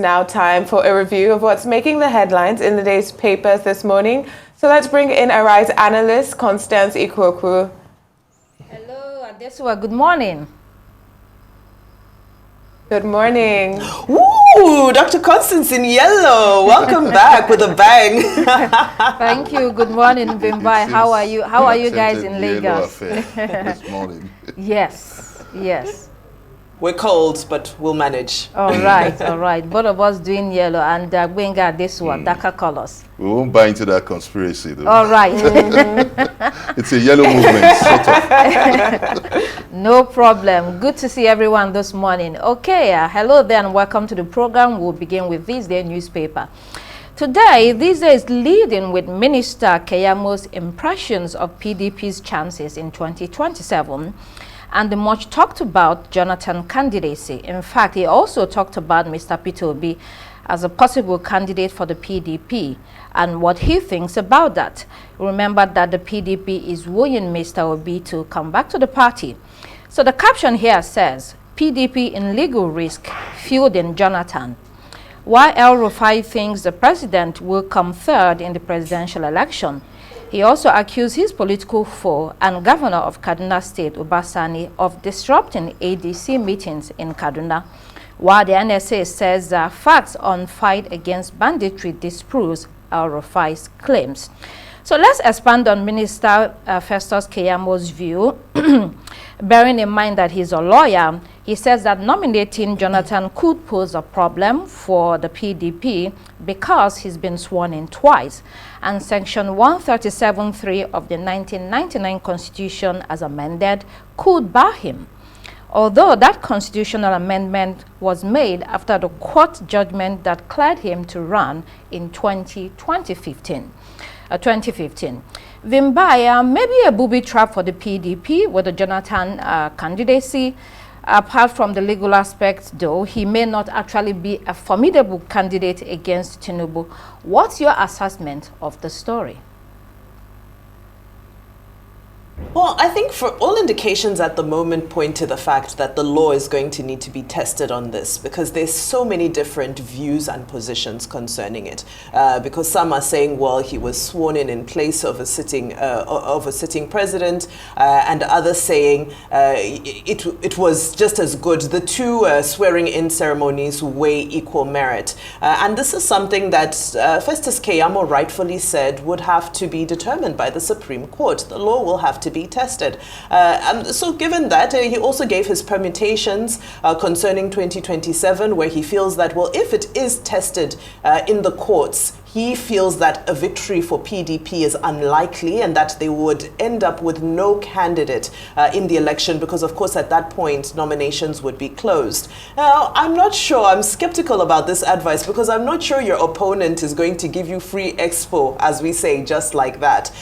now time for a review of what's making the headlines in the day's papers this morning. So let's bring in a rights analyst, Constance Ikwoku. Hello, Adesua. Good morning. Good morning. Ooh, Dr. Constance in yellow. Welcome back with a bang. Thank you. Good morning, Bimbai. How are you? How are you guys in Lagos? This morning. Yes, yes. We're cold, but we'll manage. All right, all right. Both of us doing yellow and Gbenga Adesua, darker colors. We won't buy into that conspiracy, though. All right. It's a yellow movement, sort of. No problem. Good to see everyone this morning. Okay, hello there and welcome to the program. We'll begin with this day newspaper. Today, this day is leading with Minister Keyamo's impressions of PDP's chances in 2027 and the much talked about Jonathan candidacy. In fact, he also talked about Mr. Peter Obi as a possible candidate for the PDP and what he thinks about that. Remember that the PDP is wooing Mr. Obi to come back to the party. So the caption here says, PDP in legal risk, fielding Jonathan. While El-Rufai thinks the president will come third in the presidential election, he also accused his political foe and governor of Kaduna State, Obasani, of disrupting ADC meetings in Kaduna, while the NSA says facts on fight against banditry disproves El-Rufai's claims. So let's expand on Minister Festus Keyamo's view. Bearing in mind that he's a lawyer, he says that nominating Jonathan could pose a problem for the PDP because he's been sworn in twice, and Section 137(3) of the 1999 Constitution as amended could bar him. Although that constitutional amendment was made after the court judgment that cleared him to run in 2015. Vimbaya, maybe a booby trap for the PDP with the Jonathan candidacy. Apart from the legal aspect, though, he may not actually be a formidable candidate against Tinubu. What's your assessment of the story? Well, I think for all indications at the moment point to the fact that the law is going to need to be tested on this because there's so many different views and positions concerning it. Because some are saying, well, he was sworn in place of a sitting president, and others saying it was just as good. The two swearing-in ceremonies weigh equal merit, and this is something that Festus Keyamo rightfully said would have to be determined by the Supreme Court. The law will have to be tested. So given that, he also gave his permutations concerning 2027, where he feels that, well, if it is tested in the courts, he feels that a victory for PDP is unlikely and that they would end up with no candidate in the election because, of course, at that point, nominations would be closed. Now, I'm not sure. I'm skeptical about this advice because I'm not sure your opponent is going to give you free expo, as we say, just like that.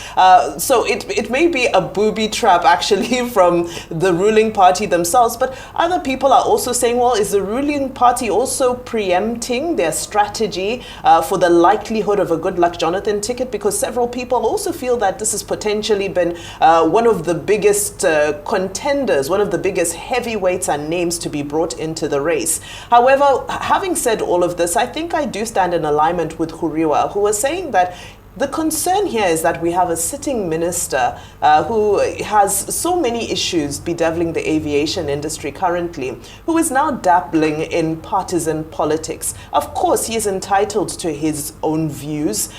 So it may be a booby trap, actually, from the ruling party themselves. But other people are also saying, well, is the ruling party also preempting their strategy for the likelihood of a good luck Jonathan ticket? Because several people also feel that this has potentially been one of the biggest contenders, one of the biggest heavyweights and names to be brought into the race. However, having said all of this, I think I do stand in alignment with Huriwa, who was saying that the concern here is that we have a sitting minister who has so many issues bedeviling the aviation industry currently, who is now dabbling in partisan politics. Of course, he is entitled to his own views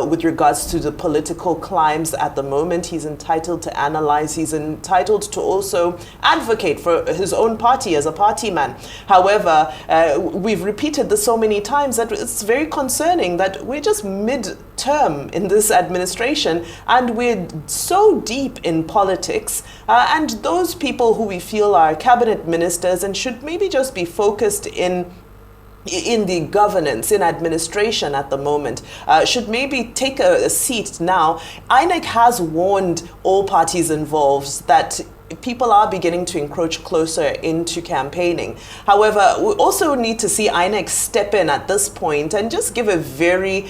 with regards to the political climes at the moment. He's entitled to analyze. He's entitled to also advocate for his own party as a party man. However, we've repeated this so many times that it's very concerning that we're just mid-term in this administration and we're so deep in politics, and those people who we feel are cabinet ministers and should maybe just be focused in the governance, in administration at the moment, should maybe take a seat now. INEC has warned all parties involved that people are beginning to encroach closer into campaigning. However, we also need to see INEC step in at this point and just give a very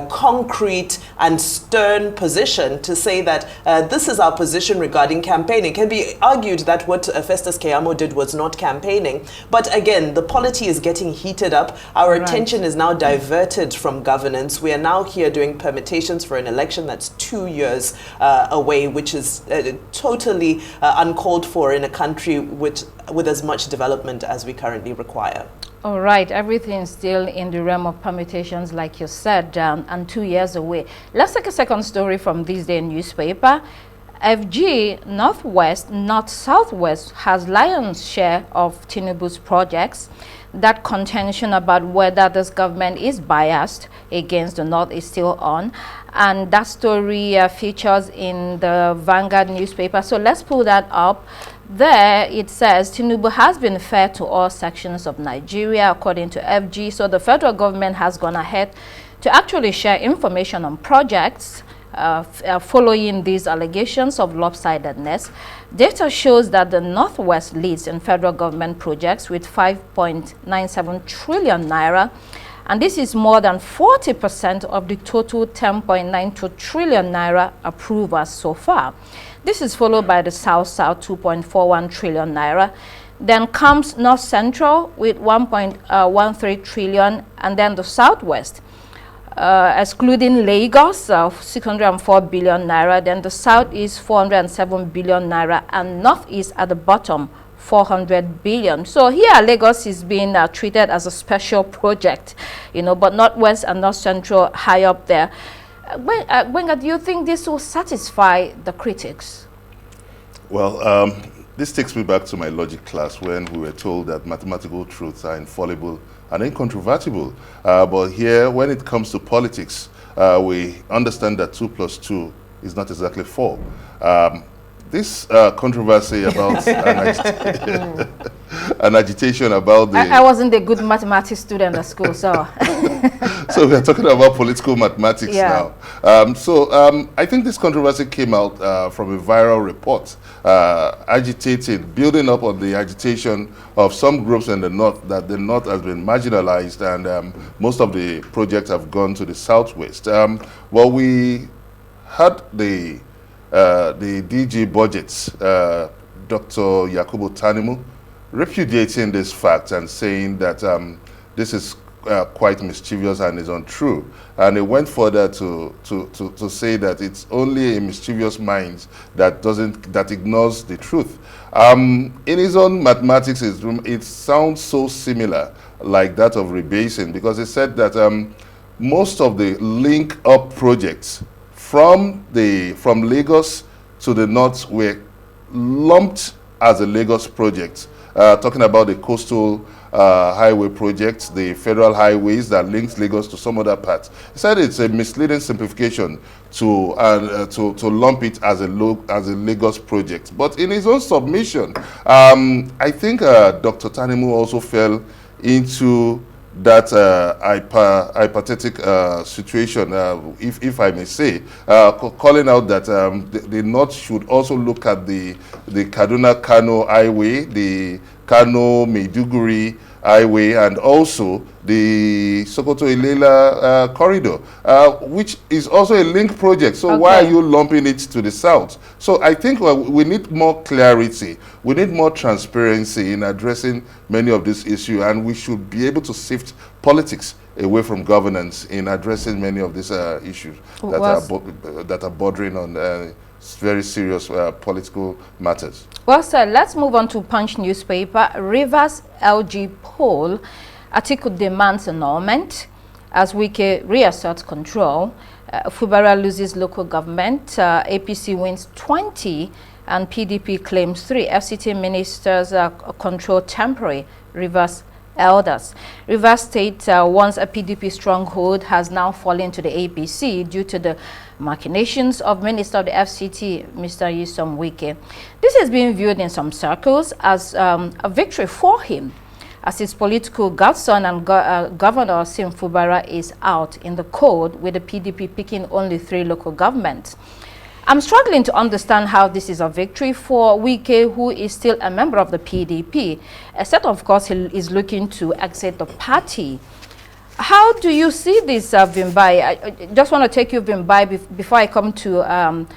concrete and stern position to say that this is our position regarding campaigning. It can be argued that what Festus Keyamo did was not campaigning, but again, the polity is getting heated up. Our attention is now diverted from governance. We are now here doing permutations for an election that's 2 years away, which is totally uncalled for in a country with as much development as we currently require. All right, everything's still in the realm of permutations, like you said, and 2 years away. Let's take a second story from this day newspaper. FG Northwest, North Southwest has lion's share of Tinubu's projects. That contention about whether this government is biased against the North is still on, and that story features in the Vanguard newspaper. So let's pull that up. There it says Tinubu has been fair to all sections of Nigeria, according to FG. So the federal government has gone ahead to actually share information on projects following these allegations of lopsidedness. Data shows that the Northwest leads in federal government projects with 5.97 trillion naira, and this is more than 40% of the total 10.92 trillion naira approvals so far. This is followed by the South 2.41 trillion naira. Then comes North Central with 1.13 trillion, and then the Southwest, excluding Lagos, 604 billion naira. Then the Southeast, 407 billion naira, and Northeast at the bottom, 400 billion. So here Lagos is being treated as a special project, you know, but Northwest and North Central high up there. Gbenga, do you think this will satisfy the critics? Well, this takes me back to my logic class when we were told that mathematical truths are infallible and incontrovertible. But here, when it comes to politics, we understand that 2 plus 2 is not exactly 4. This controversy about an agitation about the... I wasn't a good mathematics student at school, so... So we're talking about political mathematics now. I think this controversy came out from a viral report building up on the agitation of some groups in the North, that the North has been marginalized, and most of the projects have gone to the Southwest. Well, we had the DG budgets, Dr. Yakubu Tanimu, repudiating this fact and saying that this is quite mischievous and is untrue. And it went further to say that it's only a mischievous mind that ignores the truth. In his own mathematics, it sounds so similar, like that of rebasing, because he said that most of the link-up projects from Lagos to the North were lumped as a Lagos project. Talking about the coastal highway projects, the federal highways that links Lagos to some other parts. He said it's a misleading simplification to lump it as a Lagos project. But in his own submission, I think Dr. Tanimu also fell into that hypothetical situation, if I may say, calling out that the North should also look at the Kaduna-Kano highway, the Kano-Maiduguri highway, and also the Sokoto-Ilela corridor, which is also a link project. So why are you lumping it to the South? So I think we need more clarity. We need more transparency in addressing many of these issues, and we should be able to sift politics away from governance in addressing many of these issues that are bordering on very serious political matters. Well, sir, let's move on to Punch newspaper. Rivers LG poll. Atiku demands annulment as Wike reasserts control. Fubara loses local government. APC wins 20 and PDP claims 3. FCT ministers control temporary Rivers elders. Rivers State, once a PDP stronghold, has now fallen to the APC due to the machinations of Minister of the FCT, Mr. Nyesom Wike. This has been viewed in some circles as a victory for him, as his political godson and Governor Sim Fubara is out in the cold, with the PDP picking only 3 local governments. I'm struggling to understand how this is a victory for Wike, who is still a member of the PDP, except of course he is looking to exit the party. How do you see this, Vimbai? I just want to take you, Vimbai, before I come to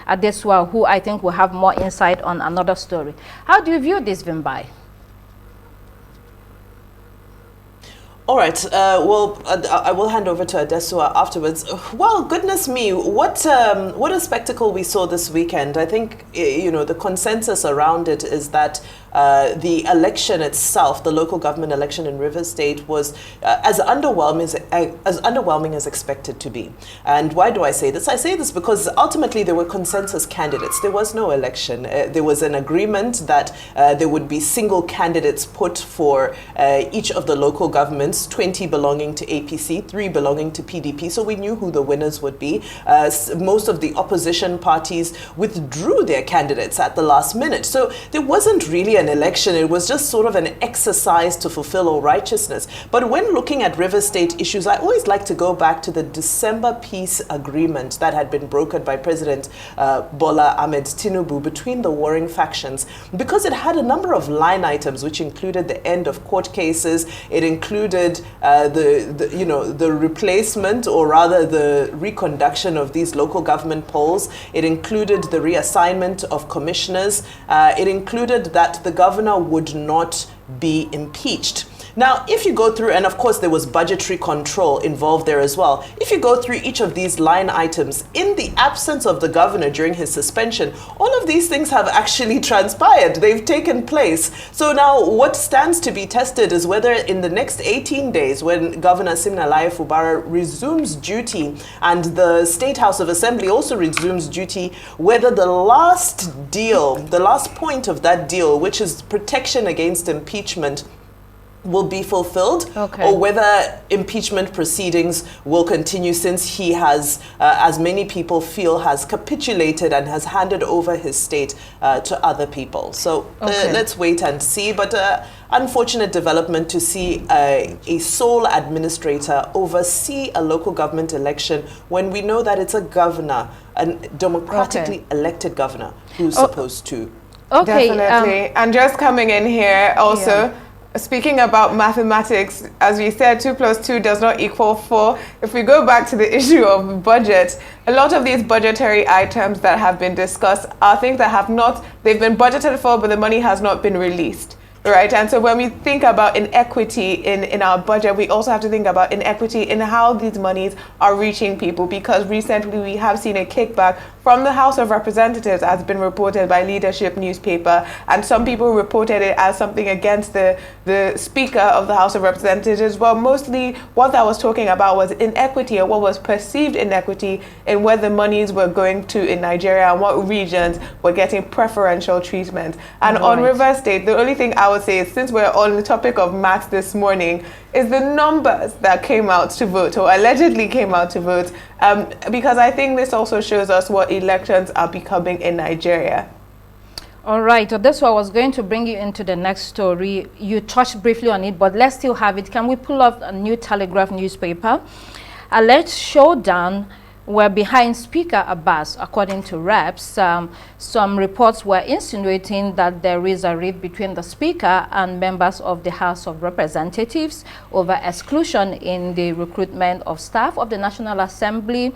Adesua, who I think will have more insight on another story. How do you view this, Vimbai? All right. Well, I will hand over to Adesua afterwards. Well, goodness me, what a spectacle we saw this weekend. I think the consensus around it is that the election itself, the local government election in Rivers State, was as underwhelming as expected to be. And why do I say this? I say this because ultimately there were consensus candidates. There was no election. There was an agreement that there would be single candidates put for each of the local governments, 20 belonging to APC, 3 belonging to PDP. So we knew who the winners would be. Most of the opposition parties withdrew their candidates at the last minute. So there wasn't really an election. It was just sort of an exercise to fulfill all righteousness. But when looking at River State issues, I always like to go back to the December peace agreement that had been brokered by President Bola Ahmed Tinubu between the warring factions, because it had a number of line items which included the end of court cases. It included the replacement, or rather the reconduction of these local government polls. It included the reassignment of commissioners. It included that the governor would not be impeached. Now, if you go through, and of course there was budgetary control involved there as well, if you go through each of these line items, in the absence of the governor during his suspension, all of these things have actually transpired. They've taken place. So now what stands to be tested is whether in the next 18 days, when Governor Siminalayi Fubara resumes duty and the State House of Assembly also resumes duty, whether the last deal, the last point of that deal, which is protection against impeachment, will be fulfilled, or whether impeachment proceedings will continue, since he has, as many people feel, has capitulated and has handed over his state to other people. So let's wait and see. But unfortunate development to see a sole administrator oversee a local government election when we know that it's a governor, a democratically elected governor, who's supposed to. Definitely. And just coming in here also, speaking about mathematics, as we said, 2 + 2 does not equal 4. If we go back to the issue of budget, a lot of these budgetary items that have been discussed are things that they've been budgeted for, but the money has not been released. Right, and so when we think about inequity in our budget, we also have to think about inequity in how these monies are reaching people, because recently we have seen a kickback from the House of Representatives, as been reported by Leadership newspaper, and some people reported it as something against the Speaker of the House of Representatives. Well, mostly what that was talking about was inequity, or what was perceived inequity in where the monies were going to in Nigeria and what regions were getting preferential treatment. And on River State, the only thing I would say is, since we're on the topic of maths this morning, is the numbers that came out to vote, or allegedly came out to vote, because I think this also shows us what elections are becoming in Nigeria. All right, so that's why I was going to bring you into the next story. You touched briefly on it, but let's still have it. Can we pull up a New Telegraph newspaper? Alleged showdown were behind Speaker Abbas, according to reps. Some reports were insinuating that there is a rift between the Speaker and members of the House of Representatives over exclusion in the recruitment of staff of the National Assembly,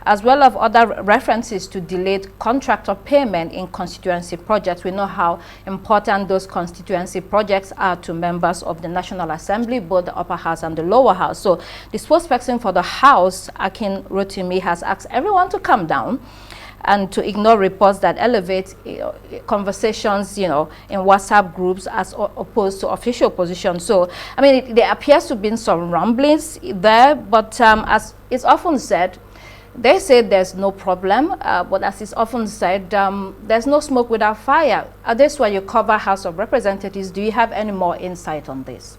as well as other references to delayed contractor payment in constituency projects. We know how important those constituency projects are to members of the National Assembly, both the upper house and the lower house. So the spokesperson for the House, Akin Rotimi, has asked everyone to calm down and to ignore reports that elevate conversations, in WhatsApp groups as opposed to official position. So, I mean, there appears to have been some rumblings there, but as it's often said, they say there's no problem, but as is often said, there's no smoke without fire. That's why you cover House of Representatives. Do you have any more insight on this?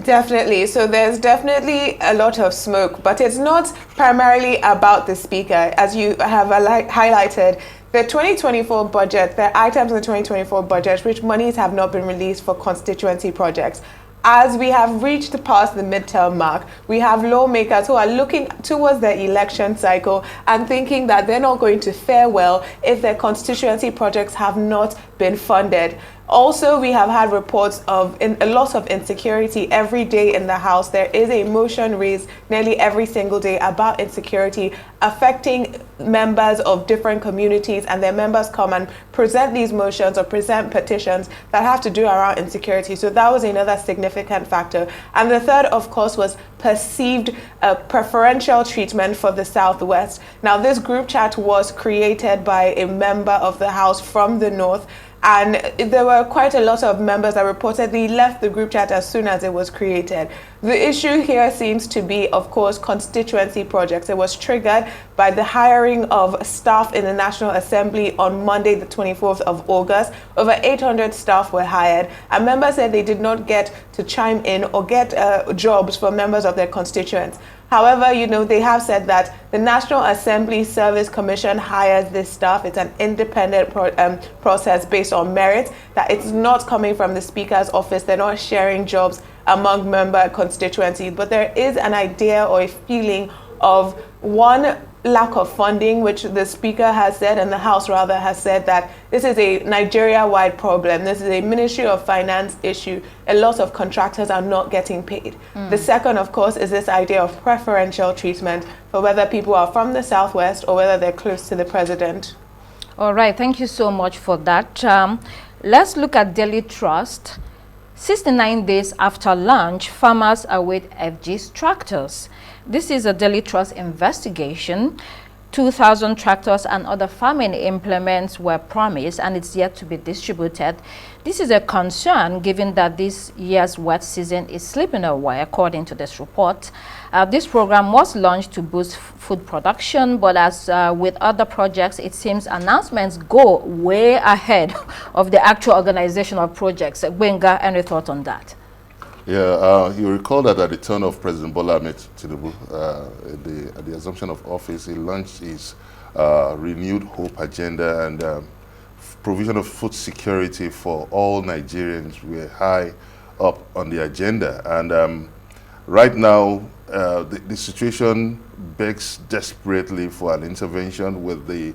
Definitely. So there's definitely a lot of smoke, but it's not primarily about the Speaker. As you have highlighted, the 2024 budget, the items in the 2024 budget, which monies have not been released for constituency projects, as we have reached past the midterm mark, we have lawmakers who are looking towards the election cycle and thinking that they're not going to fare well if their constituency projects have not been funded. Also, we have had reports of a lot of insecurity every day in the House. There is a motion raised nearly every single day about insecurity affecting members of different communities, and their members come and present these motions or present petitions that have to do around insecurity. So that was another significant factor. And the third, of course, was perceived preferential treatment for the Southwest. Now, this group chat was created by a member of the House from the North, and there were quite a lot of members that reportedly left the group chat as soon as it was created. The issue here seems to be, of course, constituency projects. It was triggered by the hiring of staff in the National Assembly on Monday, the 24th of August. Over 800 staff were hired, and members said they did not get to chime in or get jobs for members of their constituents. However, they have said that the National Assembly Service Commission hires this staff. It's an independent process based on merit, that it's not coming from the Speaker's office. They're not sharing jobs among member constituencies. But there is an idea or a feeling of, one, lack of funding, which the Speaker has said, and the House rather has said, that this is a Nigeria-wide problem. This is a Ministry of Finance issue. A lot of contractors are not getting paid. The second, of course, is this idea of preferential treatment for whether people are from the Southwest or whether they're close to the president. All right, thank you so much for that. Let's look at Daily Trust. 69 days after launch, farmers await FG's tractors. This is a Daily Trust investigation. 2,000 tractors and other farming implements were promised, and it's yet to be distributed. This is a concern given that this year's wet season is slipping away, according to this report. This program was launched to boost food production, but as with other projects, it seems announcements go way ahead of the actual organization of projects. Gbenga, any thought on that? Yeah, you recall that at the turn of President Bola Ahmed Tinubu, at the assumption of office, he launched his renewed hope agenda, and provision of food security for all Nigerians were high up on the agenda. And right now, the situation begs desperately for an intervention, with the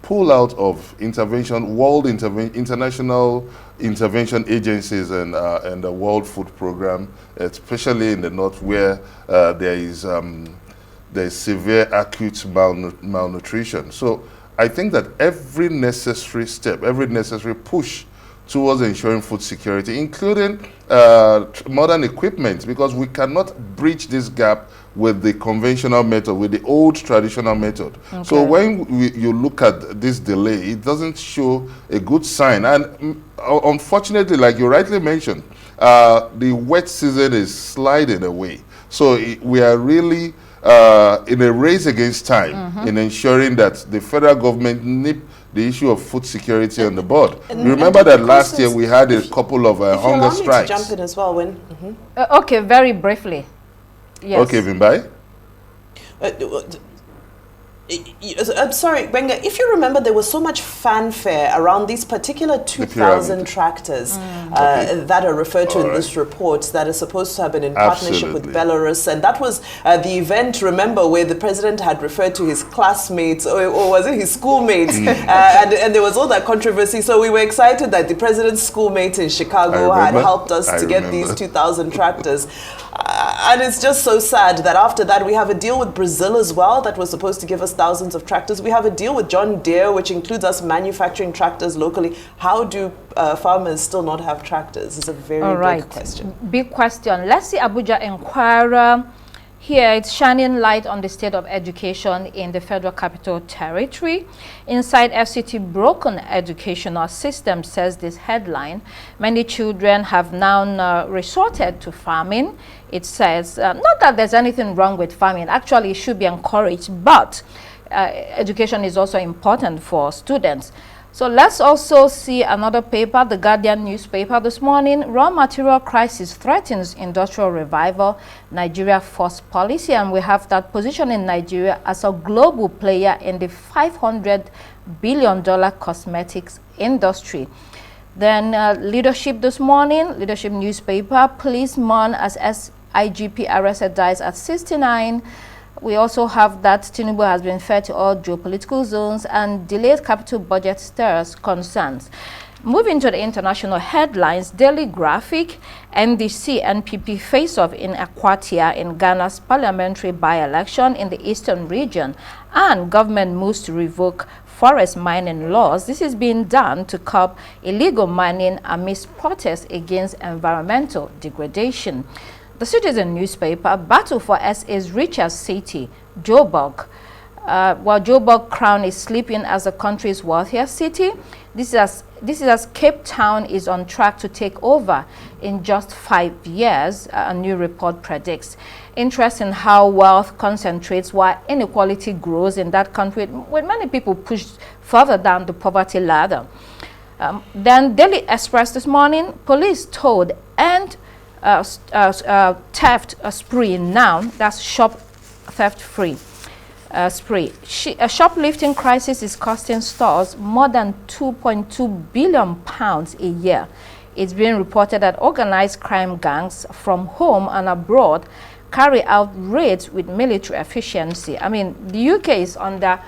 pull-out of international intervention agencies and the World Food Program, especially in the north, where there is severe acute malnutrition. So I think that every necessary step, every necessary push towards ensuring food security, including modern equipment, because we cannot breach this gap with the conventional method, with the old traditional method. Okay. So when you look at this delay, it doesn't show a good sign. And unfortunately, like you rightly mentioned, the wet season is sliding away. So we are really in a race against time in ensuring that the federal government nip the issue of food security on the board. You remember that last year we had a couple of hunger strikes. If you allow me to jump in as well, when okay, very briefly. Yes. Okay, Vimbai. I'm sorry, Gbenga, if you remember, there was so much fanfare around these particular 2,000 tractors that are referred to in this report that are supposed to have been in partnership with Belarus. And that was the event, remember, where the president had referred to his classmates, or was it his schoolmates? And there was all that controversy. So we were excited that the president's schoolmates in Chicago had helped us to get these 2,000 tractors. And it's just so sad that after that we have a deal with Brazil as well that was supposed to give us thousands of tractors. We have a deal with John Deere, which includes us manufacturing tractors locally. How do farmers still not have tractors? It's a very big question. Big question. Let's see Abuja Inquirer. Here, it's shining light on the state of education in the Federal Capital Territory. Inside FCT, broken educational system, says this headline. Many children have now resorted to farming. It says, not that there's anything wrong with farming. Actually, it should be encouraged, but education is also important for students. So let's also see another paper, the Guardian newspaper this morning. Raw material crisis threatens industrial revival, Nigeria forced policy. And we have that positioning Nigeria as a global player in the $500 billion cosmetics industry. Then leadership this morning, leadership newspaper, policeman as IGP arrested dies at 69. We also have that Tinubu has been fed to all geopolitical zones, and delayed capital budget stirs concerns. Moving to the international headlines, Daily Graphic, NDC, NPP face-off in Akwatia in Ghana's parliamentary by-election in the eastern region, and government moves to revoke forest mining laws. This is being done to curb illegal mining amidst protests against environmental degradation. The Citizen newspaper, battle for SA's richest city, Joburg. While Joburg crown is sleeping as the country's wealthiest city, this is as Cape Town is on track to take over in just 5 years, a new report predicts. Interesting how wealth concentrates while inequality grows in that country, with many people pushed further down the poverty ladder. Then Daily Express this morning, police told end theft spree now. That's shop theft free. Spree. A shoplifting crisis is costing stores more than £2.2 billion a year. It's being reported that organized crime gangs from home and abroad carry out raids with military efficiency. I mean, the UK is under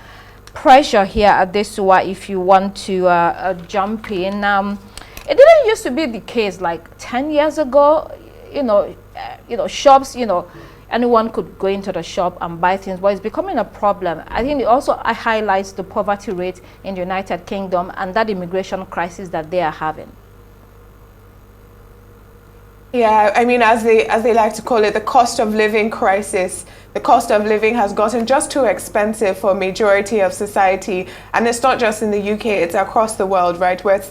pressure here at this one if you want to jump in. It didn't used to be the case like 10 years ago. Shops, anyone could go into the shop and buy things, but it's becoming a problem. I think it also highlights the poverty rate in the United Kingdom and that immigration crisis that they are having. Yeah, I mean, as they like to call it, the cost of living crisis. The cost of living has gotten just too expensive for a majority of society. And it's not just in the UK, it's across the world, right? We've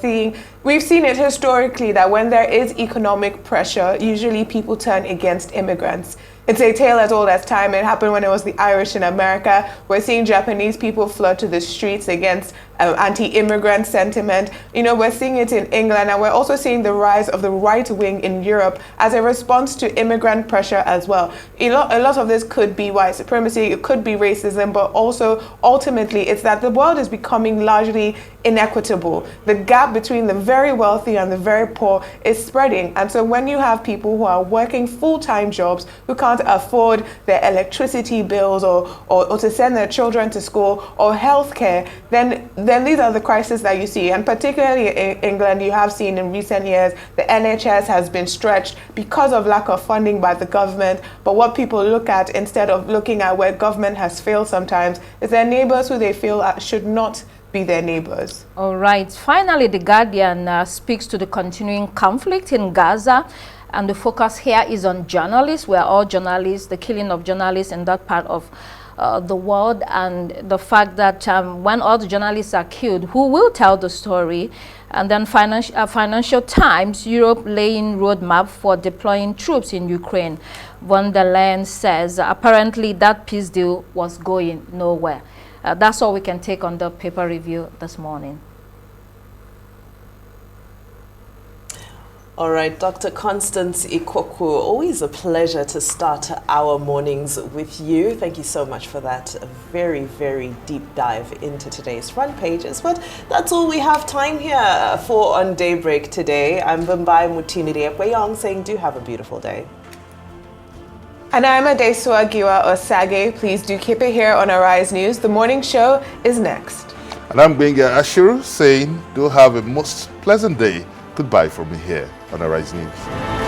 seen it historically that when there is economic pressure, usually people turn against immigrants. It's a tale as old as time. It happened when it was the Irish in America. We're seeing Japanese people flood to the streets against anti-immigrant sentiment. We're seeing it in England, and we're also seeing the rise of the right wing in Europe as a response to immigrant pressure as well. A lot of this could be white supremacy, it could be racism, but also ultimately it's that the world is becoming largely inequitable. The gap between the very wealthy and the very poor is spreading. And so when you have people who are working full-time jobs, who can't afford their electricity bills or to send their children to school or healthcare, then these are the crises that you see. And particularly in England, you have seen in recent years, the NHS has been stretched because of lack of funding by the government. But what people look at, instead of looking at where government has failed sometimes, is their neighbors who they feel should not be their neighbors. All right. Finally, The Guardian speaks to the continuing conflict in Gaza. And the focus here is on journalists. We're all journalists, the killing of journalists in that part of the world, and the fact that when all the journalists are killed, who will tell the story? And then Financial Times, Europe laying roadmap for deploying troops in Ukraine. Von der Leyen says apparently that peace deal was going nowhere. That's all we can take on the paper review this morning. All right, Dr. Constance Ikwoku, always a pleasure to start our mornings with you. Thank you so much for that very, very deep dive into today's front pages. But that's all we have time here for on Daybreak today. I'm Bumbai Mutinide Ekweyong saying do have a beautiful day. And I'm Adesua Giwa Osage. Please do keep it here on Arise News. The morning show is next. And I'm Benga Ashiru saying do have a most pleasant day. Goodbye from me here on Arise News.